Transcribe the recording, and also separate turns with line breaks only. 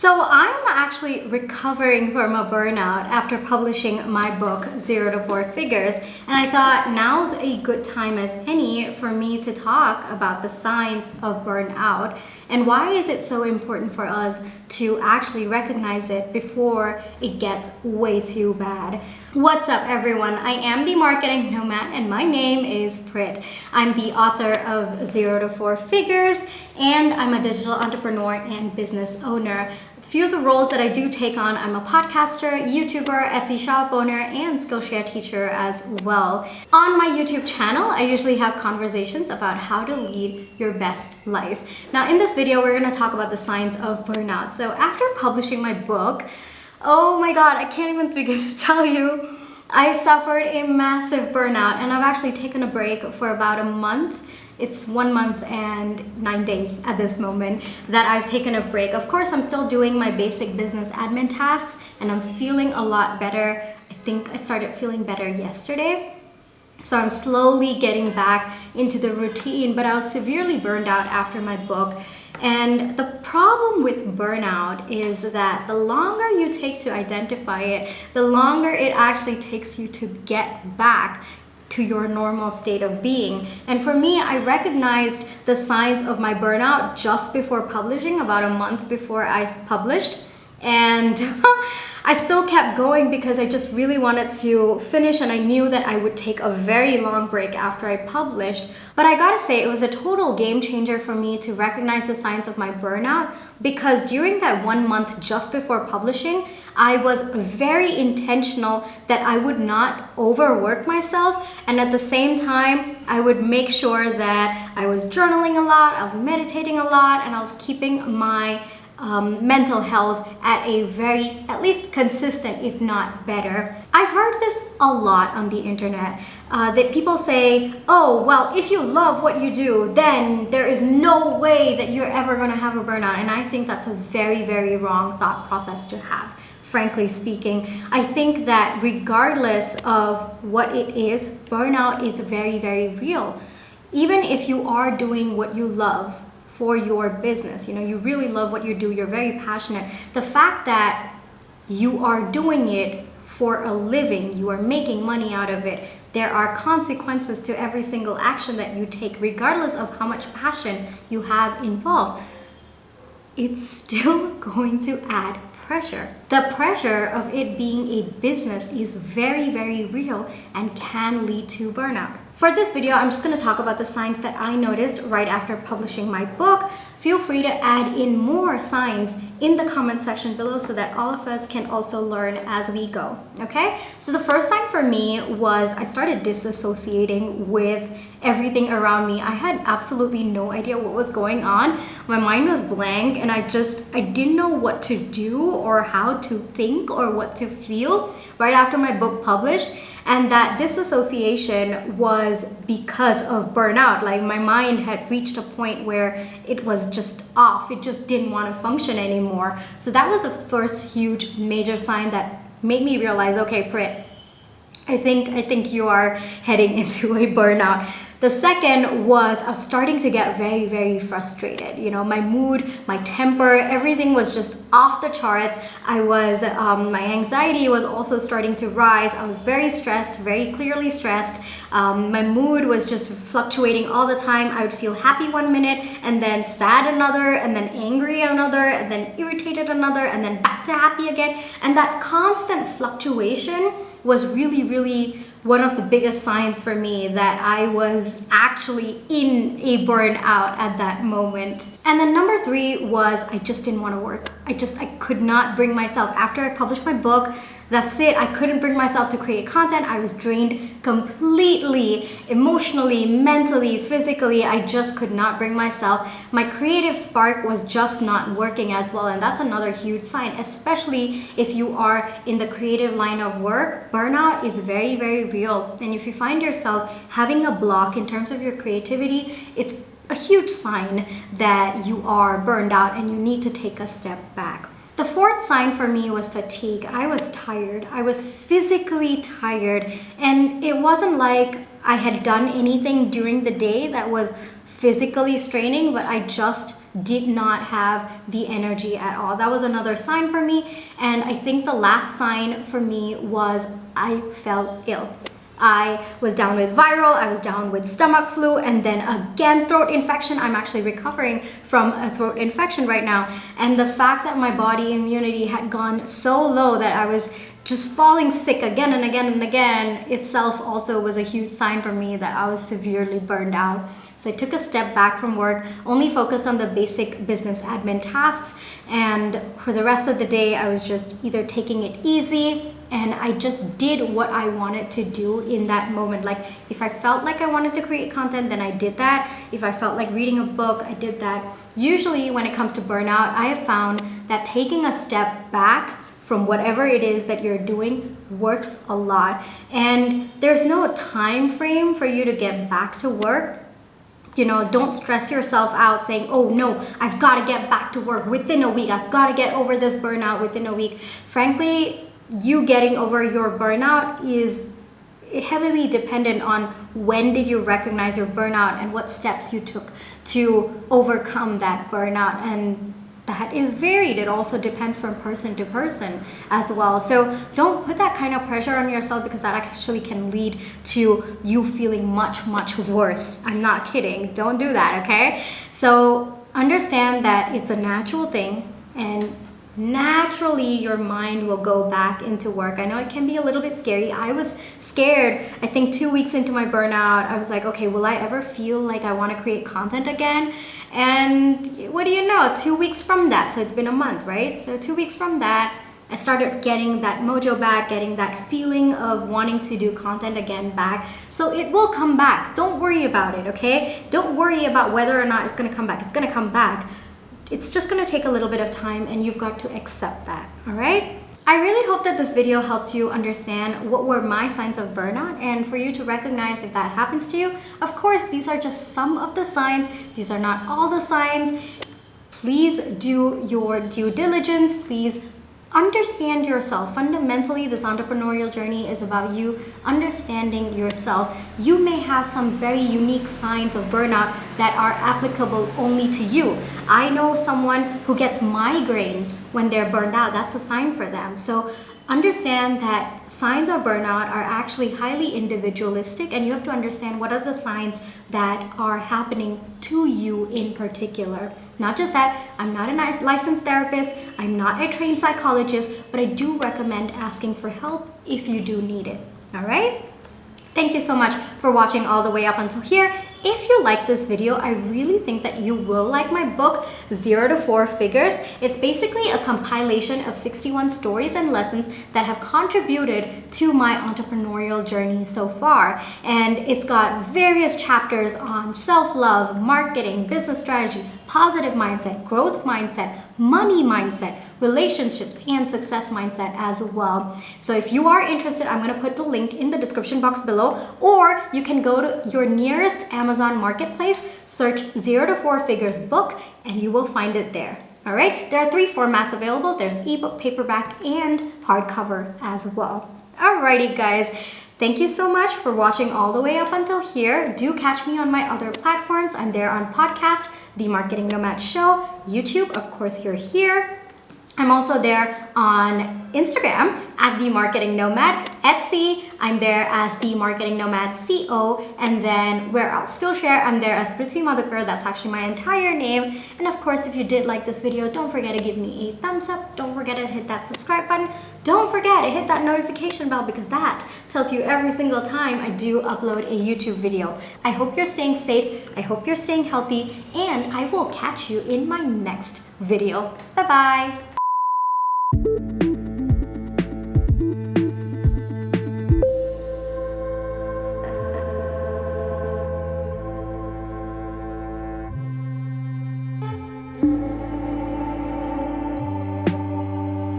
So I'm actually recovering from a burnout after publishing my book, 0 to 4 Figures, and I thought now's a good time as any for me to talk about the signs of burnout and why is it so important for us to actually recognize it before it gets way too bad. What's up everyone? I am the marketing nomad and my name is Prit. I'm the author of 0 to 4 Figures and I'm a digital entrepreneur and business owner. A few of the roles that I do take on, I'm a podcaster, YouTuber, Etsy shop owner, and Skillshare teacher as well. On my YouTube channel, I usually have conversations about how to lead your best life. Now in this video, we're going to talk about the signs of burnout. So after publishing my book, oh my God, I can't even begin to tell you, I suffered a massive burnout and I've actually taken a break for about a month. It's 1 month and 9 days at this moment that I've taken a break. Of course, I'm still doing my basic business admin tasks and I'm feeling a lot better. I think I started feeling better yesterday. So I'm slowly getting back into the routine, but I was severely burned out after my book. And the problem with burnout is that the longer you take to identify it, the longer it actually takes you to get back to your normal state of being. And for me, I recognized the signs of my burnout just before publishing, about a month before I published. And I still kept going because I just really wanted to finish and I knew that I would take a very long break after I published. But I gotta say, it was a total game changer for me to recognize the signs of my burnout because during that 1 month just before publishing, I was very intentional that I would not overwork myself, and at the same time I would make sure that I was journaling a lot, I was meditating a lot, and I was keeping my mental health at a very, at least consistent, if not better. I've heard this a lot on the internet that people say, oh, well, if you love what you do, then there is no way that you're ever going to have a burnout. And I think that's a very, very wrong thought process to have. Frankly speaking, I think that regardless of what it is, burnout is very, very real. Even if you are doing what you love for your business, you really love what you do, you're very passionate. The fact that you are doing it for a living, you are making money out of it, there are consequences to every single action that you take, regardless of how much passion you have involved. It's still going to add pressure. The pressure of it being a business is very, very real and can lead to burnout. For this video, I'm just going to talk about the signs that I noticed right after publishing my book. Feel free to add in more signs in the comment section below so that all of us can also learn as we go, okay? So the first sign for me was I started disassociating with everything around me. I had absolutely no idea what was going on. My mind was blank and I didn't know what to do or how to think or what to feel right after my book published. And that disassociation was because of burnout. Like my mind had reached a point where it was just off. It just didn't want to function anymore. So that was the first huge major sign that made me realize, okay, Prit, I think you are heading into a burnout. The second was I was starting to get very, very frustrated. My mood, my temper, everything was just off the charts. My anxiety was also starting to rise. I was very stressed, very clearly stressed. My mood was just fluctuating all the time. I would feel happy 1 minute and then sad another and then angry another and then irritated another and then back to happy again. And that constant fluctuation was really, really one of the biggest signs for me that I was actually in a burnout at that moment. And then number 3 was I just didn't want to work. I could not bring myself. After I published my book, that's it. I couldn't bring myself to create content. I was drained completely, emotionally, mentally, physically. I just could not bring myself. My creative spark was just not working as well. And that's another huge sign, especially if you are in the creative line of work. Burnout is very, very real. And if you find yourself having a block in terms of your creativity, it's a huge sign that you are burned out and you need to take a step back. The fourth sign for me was fatigue. I was tired. I was physically tired. And it wasn't like I had done anything during the day that was physically straining, but I just did not have the energy at all. That was another sign for me. And I think the last sign for me was I felt ill. I was down with viral, I was down with stomach flu, and then again throat infection. I'm actually recovering from a throat infection right now. And the fact that my body immunity had gone so low that I was just falling sick again and again and again itself also was a huge sign for me that I was severely burned out. So I took a step back from work, only focused on the basic business admin tasks, and for the rest of the day I was just either taking it easy, and I just did what I wanted to do in that moment. Like if I felt like I wanted to create content, then I did that. If I felt like reading a book, I did that. Usually when it comes to burnout, I have found that taking a step back from whatever it is that you're doing works a lot. And there's no time frame for you to get back to work. You know, don't stress yourself out saying, oh no, I've got to get back to work within a week. I've got to get over this burnout within a week. Frankly, you getting over your burnout is heavily dependent on when did you recognize your burnout and what steps you took to overcome that burnout. And that is varied. It also depends from person to person as well. So don't put that kind of pressure on yourself, because that actually can lead to you feeling much, much worse. I'm not kidding. Don't do that, okay? So understand that it's a natural thing, and naturally your mind will go back into work. I know it can be a little bit scary. I was scared. I think 2 weeks into my burnout, I was like, okay, will I ever feel like I want to create content again? And what do you know, 2 weeks from that, so it's been a month, right? So 2 weeks from that, I started getting that mojo back, getting that feeling of wanting to do content again back. So it will come back. Don't worry about it, okay? Don't worry about whether or not it's going to come back. It's going to come back. It's just going to take a little bit of time, and you've got to accept that, all right? I really hope that this video helped you understand what were my signs of burnout, and for you to recognize if that happens to you. Of course, these are just some of the signs. These are not all the signs. Please do your due diligence. Please understand yourself. Fundamentally, this entrepreneurial journey is about you understanding yourself. You may have some very unique signs of burnout that are applicable only to you. I know someone who gets migraines when they're burned out. That's a sign for them. So understand that signs of burnout are actually highly individualistic, and you have to understand what are the signs that are happening to you in particular. Not just that, I'm not a licensed therapist, I'm not a trained psychologist, but I do recommend asking for help if you do need it, all right? Thank you so much for watching all the way up until here. If you like this video, I really think that you will like my book, 0 to 4 Figures. It's basically a compilation of 61 stories and lessons that have contributed to my entrepreneurial journey so far. And it's got various chapters on self-love, marketing, business strategy, positive mindset, growth mindset, money mindset, relationships, and success mindset as well. So if you are interested, I'm going to put the link in the description box below, or you can go to your nearest Amazon marketplace, search 0 to 4 Figures book, and you will find it there. All right, there are 3 formats available. There's ebook, paperback, and hardcover as well. Alrighty guys, thank you so much for watching all the way up until here. Do catch me on my other platforms. I'm there on podcast, The Marketing Nomad Show, YouTube, of course you're here. I'm also there on Instagram at The Marketing Nomad, Etsy, I'm there as The Marketing Nomad CO, and then where else? Skillshare, I'm there as Prit, that's actually my entire name. And of course, if you did like this video, don't forget to give me a thumbs up, don't forget to hit that subscribe button, don't forget to hit that notification bell, because that tells you every single time I do upload a YouTube video. I hope you're staying safe, I hope you're staying healthy, and I will catch you in my next video. Bye-bye!